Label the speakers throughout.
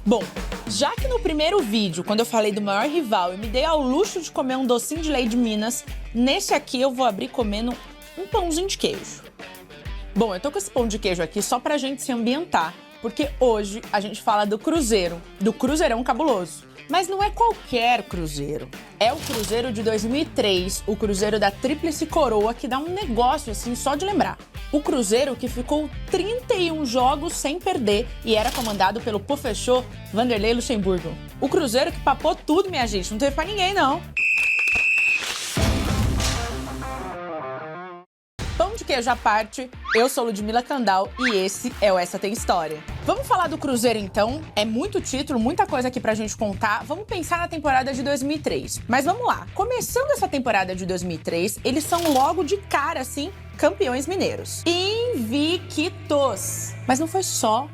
Speaker 1: Bom, já que no primeiro vídeo, quando eu falei do maior rival, eu me dei ao luxo de comer um docinho de leite de Minas, nesse aqui eu vou abrir comendo um pãozinho de queijo. Bom, eu tô com esse pão de queijo aqui só pra gente se ambientar, porque hoje a gente fala do Cruzeiro, do Cruzeirão Cabuloso. Mas não é qualquer Cruzeiro, é o Cruzeiro de 2003, o Cruzeiro da Tríplice Coroa, que dá um negócio assim só de lembrar. O Cruzeiro que ficou 31 jogos sem perder e era comandado pelo professor Vanderlei Luxemburgo. O Cruzeiro que papou tudo, minha gente, não teve pra ninguém não. Pão de queijo à parte, eu sou Ludmila Candal e esse é o Essa Tem História. Vamos falar do Cruzeiro então? É muito título, muita coisa aqui pra gente contar. Vamos pensar na temporada de 2003. Mas vamos lá, começando essa temporada de 2003, eles são logo de cara, assim, campeões mineiros. Invictos! Mas não foi só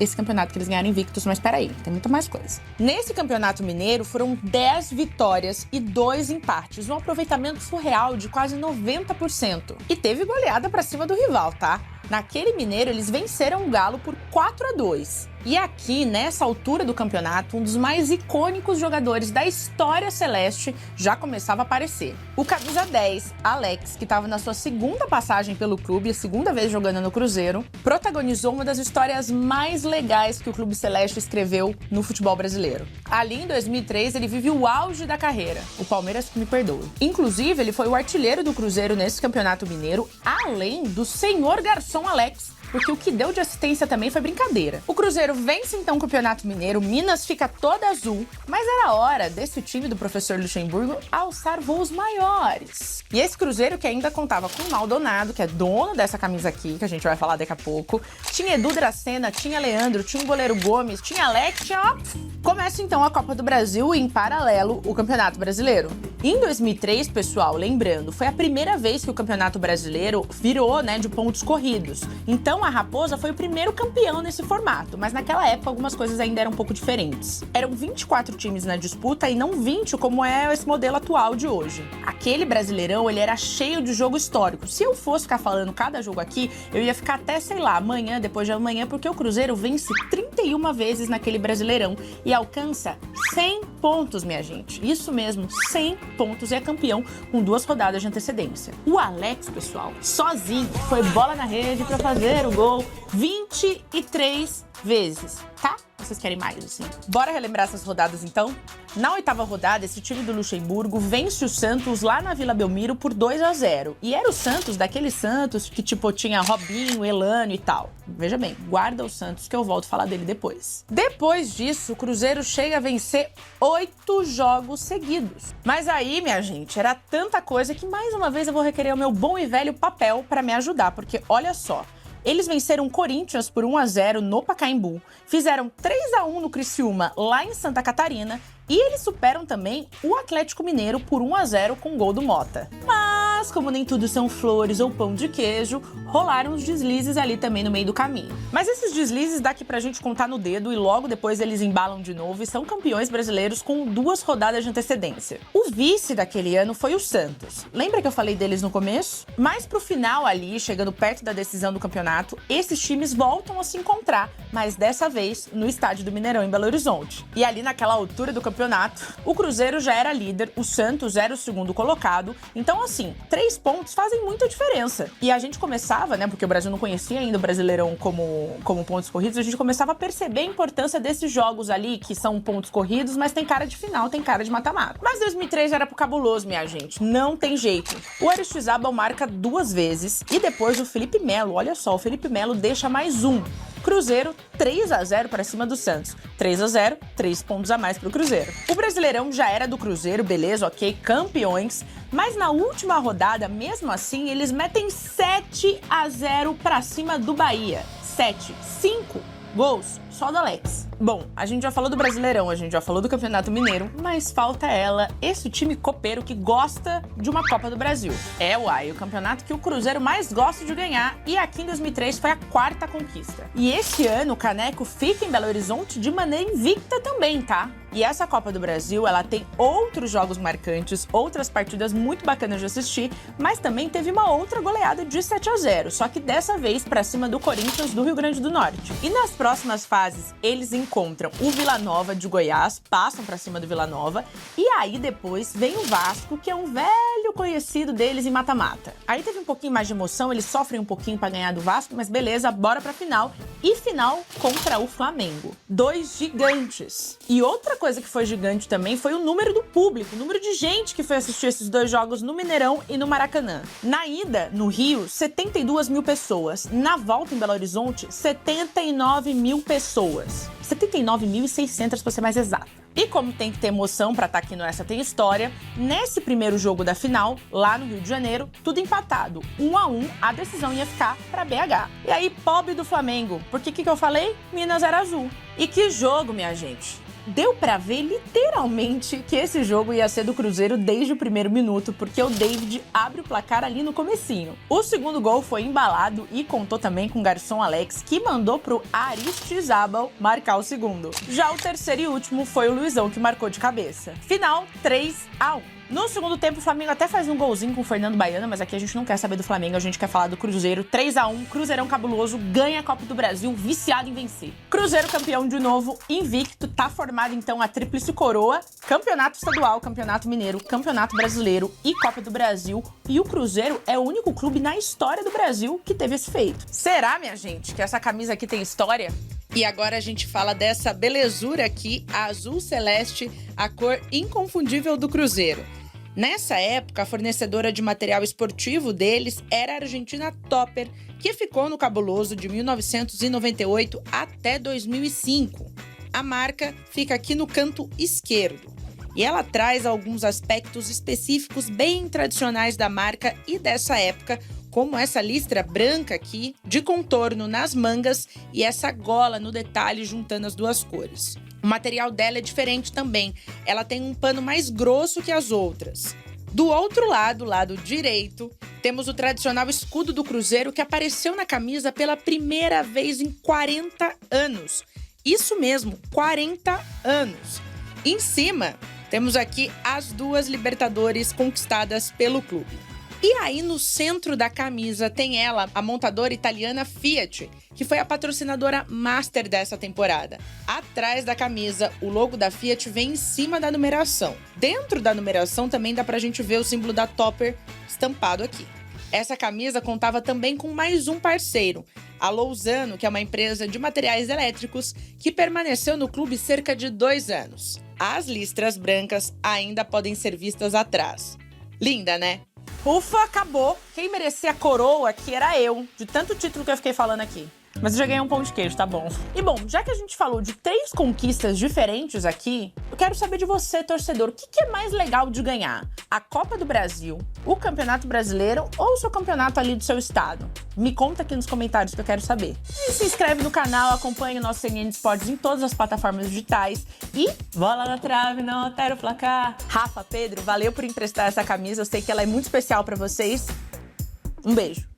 Speaker 1: esse campeonato que eles ganharam invictos, mas peraí, tem muita mais coisa. Nesse campeonato mineiro foram 10 vitórias e 2 empates, um aproveitamento surreal de quase 90%. E teve goleada pra cima do rival, tá? Naquele mineiro, eles venceram o Galo por 4-2. E aqui, nessa altura do campeonato, um dos mais icônicos jogadores da história celeste já começava a aparecer. O camisa 10, Alex, que estava na sua segunda passagem pelo clube, a segunda vez jogando no Cruzeiro, protagonizou uma das histórias mais legais que o Clube Celeste escreveu no futebol brasileiro. Ali, em 2003, ele vive o auge da carreira. O Palmeiras que me perdoe. Inclusive, ele foi o artilheiro do Cruzeiro nesse campeonato mineiro, além do senhor garçom Alex, porque o que deu de assistência também foi brincadeira. O Cruzeiro vence então o Campeonato Mineiro, Minas fica toda azul, mas era hora desse time do professor Luxemburgo alçar voos maiores. E esse Cruzeiro que ainda contava com o Maldonado, que é dono dessa camisa aqui, que a gente vai falar daqui a pouco, tinha Edu Dracena, tinha Leandro, tinha o goleiro Gomes, tinha Alex, ó. Começa então a Copa do Brasil e em paralelo o Campeonato Brasileiro. Em 2003, pessoal, lembrando, foi a primeira vez que o Campeonato Brasileiro virou, de pontos corridos. Então a Raposa foi o primeiro campeão nesse formato, mas naquela época algumas coisas ainda eram um pouco diferentes. Eram 24 times na disputa e não 20 como é esse modelo atual de hoje. Aquele Brasileirão, ele era cheio de jogo histórico. Se eu fosse ficar falando cada jogo aqui, eu ia ficar até, sei lá, amanhã, depois de amanhã, porque o Cruzeiro vence 31 vezes naquele Brasileirão e alcança 100 pontos, minha gente. Isso mesmo, 100 pontos e é campeão com 2 rodadas de antecedência. O Alex, pessoal, sozinho, foi bola na rede pra fazer o gol 23 vezes, tá? Vocês querem mais, assim? Bora relembrar essas rodadas, então? Na 8ª rodada, esse time do Luxemburgo vence o Santos lá na Vila Belmiro por 2-0. E era o Santos, daquele Santos que, tinha Robinho, Elano e tal. Veja bem, guarda o Santos que eu volto a falar dele depois. Depois disso, o Cruzeiro chega a vencer 8 jogos seguidos. Mas aí, minha gente, era tanta coisa que mais uma vez eu vou requerer o meu bom e velho papel pra me ajudar, porque olha só. Eles venceram o Corinthians por 1-0 no Pacaembu, fizeram 3-1 no Criciúma, lá em Santa Catarina, e eles superam também o Atlético Mineiro por 1-0 com gol do Mota. Mas, como nem tudo são flores ou pão de queijo, rolaram os deslizes ali também no meio do caminho. Mas esses deslizes dá aqui pra gente contar no dedo e logo depois eles embalam de novo e são campeões brasileiros com 2 rodadas de antecedência. O vice daquele ano foi o Santos. Lembra que eu falei deles no começo? Mas pro final ali, chegando perto da decisão do campeonato, esses times voltam a se encontrar, mas dessa vez no estádio do Mineirão, em Belo Horizonte. E ali naquela altura do campeonato, o Cruzeiro já era líder, o Santos era o segundo colocado, então assim, 3 pontos fazem muita diferença. E a gente começava, porque o Brasil não conhecia ainda o Brasileirão como pontos corridos, a gente começava a perceber a importância desses jogos ali, que são pontos corridos, mas tem cara de final, tem cara de mata-mata. Mas 2003 era pro cabuloso, minha gente, não tem jeito. O Aristizábal marca 2 vezes e depois o Felipe Melo, olha só, o Felipe Melo deixa mais um. Cruzeiro 3-0 para cima do Santos. 3-0, 3 pontos a mais pro Cruzeiro. O Brasileirão já era do Cruzeiro, beleza, ok, campeões, mas na última rodada, mesmo assim, eles metem 7-0 para cima do Bahia. 5 gols só do Alex. Bom, a gente já falou do Brasileirão, a gente já falou do Campeonato Mineiro, mas falta ela, esse time copeiro que gosta de uma Copa do Brasil. É, o campeonato que o Cruzeiro mais gosta de ganhar, e aqui em 2003 foi a 4ª conquista. E esse ano o Caneco fica em Belo Horizonte de maneira invicta também, tá? E essa Copa do Brasil, ela tem outros jogos marcantes, outras partidas muito bacanas de assistir, mas também teve uma outra goleada de 7-0, só que dessa vez pra cima do Corinthians do Rio Grande do Norte. E nas próximas fases fases, eles encontram o Vila Nova de Goiás, passam pra cima do Vila Nova, e aí depois vem o Vasco, que é um velho conhecido deles em mata-mata. Aí teve um pouquinho mais de emoção, eles sofrem um pouquinho pra ganhar do Vasco, mas beleza, bora pra final. E final contra o Flamengo. 2 gigantes. E outra coisa que foi gigante também foi o número do público, o número de gente que foi assistir esses 2 jogos no Mineirão e no Maracanã. Na ida, no Rio, 72 mil pessoas. Na volta, em Belo Horizonte, 79 mil pessoas. 79.600 para ser mais exata. E como tem que ter emoção pra estar aqui no Essa Tem História, nesse primeiro jogo da final, lá no Rio de Janeiro, tudo empatado. 1-1, a decisão ia ficar pra BH. E aí, pobre do Flamengo, porque o que eu falei? Minas era azul. E que jogo, minha gente! Deu pra ver literalmente que esse jogo ia ser do Cruzeiro desde o primeiro minuto, porque o David abre o placar ali no comecinho. O segundo gol foi embalado e contou também com o garçom Alex, que mandou pro Aristizábal marcar o segundo. Já o terceiro e último foi o Luizão, que marcou de cabeça. Final 3-1. No segundo tempo, o Flamengo até faz um golzinho com o Fernando Baiano, mas aqui a gente não quer saber do Flamengo, a gente quer falar do Cruzeiro. 3-1, Cruzeirão cabuloso, ganha a Copa do Brasil, viciado em vencer. Cruzeiro campeão de novo, invicto, tá formado então a tríplice coroa, campeonato estadual, campeonato mineiro, campeonato brasileiro e Copa do Brasil. E o Cruzeiro é o único clube na história do Brasil que teve esse feito. Será, minha gente, que essa camisa aqui tem história? E agora a gente fala dessa belezura aqui, a azul celeste, a cor inconfundível do Cruzeiro. Nessa época, a fornecedora de material esportivo deles era a Argentina Topper, que ficou no cabuloso de 1998 até 2005. A marca fica aqui no canto esquerdo. E ela traz alguns aspectos específicos bem tradicionais da marca e dessa época, como essa listra branca aqui, de contorno nas mangas e essa gola no detalhe juntando as duas cores. O material dela é diferente também, ela tem um pano mais grosso que as outras. Do outro lado, lado direito, temos o tradicional escudo do Cruzeiro que apareceu na camisa pela primeira vez em 40 anos. Isso mesmo, 40 anos. Em cima, temos aqui as 2 Libertadores conquistadas pelo clube. E aí, no centro da camisa, tem ela, a montadora italiana Fiat, que foi a patrocinadora master dessa temporada. Atrás da camisa, o logo da Fiat vem em cima da numeração. Dentro da numeração também dá pra gente ver o símbolo da Topper estampado aqui. Essa camisa contava também com mais um parceiro, a Lousano, que é uma empresa de materiais elétricos que permaneceu no clube cerca de 2 anos. As listras brancas ainda podem ser vistas atrás. Linda, né? Ufa, acabou. Quem merecia a coroa aqui era eu, de tanto título que eu fiquei falando aqui. Mas eu já ganhei um pão de queijo, tá bom. E bom, já que a gente falou de 3 conquistas diferentes aqui, eu quero saber de você, torcedor, o que é mais legal de ganhar? A Copa do Brasil, o Campeonato Brasileiro ou o seu campeonato ali do seu estado? Me conta aqui nos comentários que eu quero saber. E se inscreve no canal, acompanha o nosso CNN Esportes em todas as plataformas digitais. E bola na trave, não altera o placar. Rafa, Pedro, valeu por emprestar essa camisa. Eu sei que ela é muito especial pra vocês. Um beijo.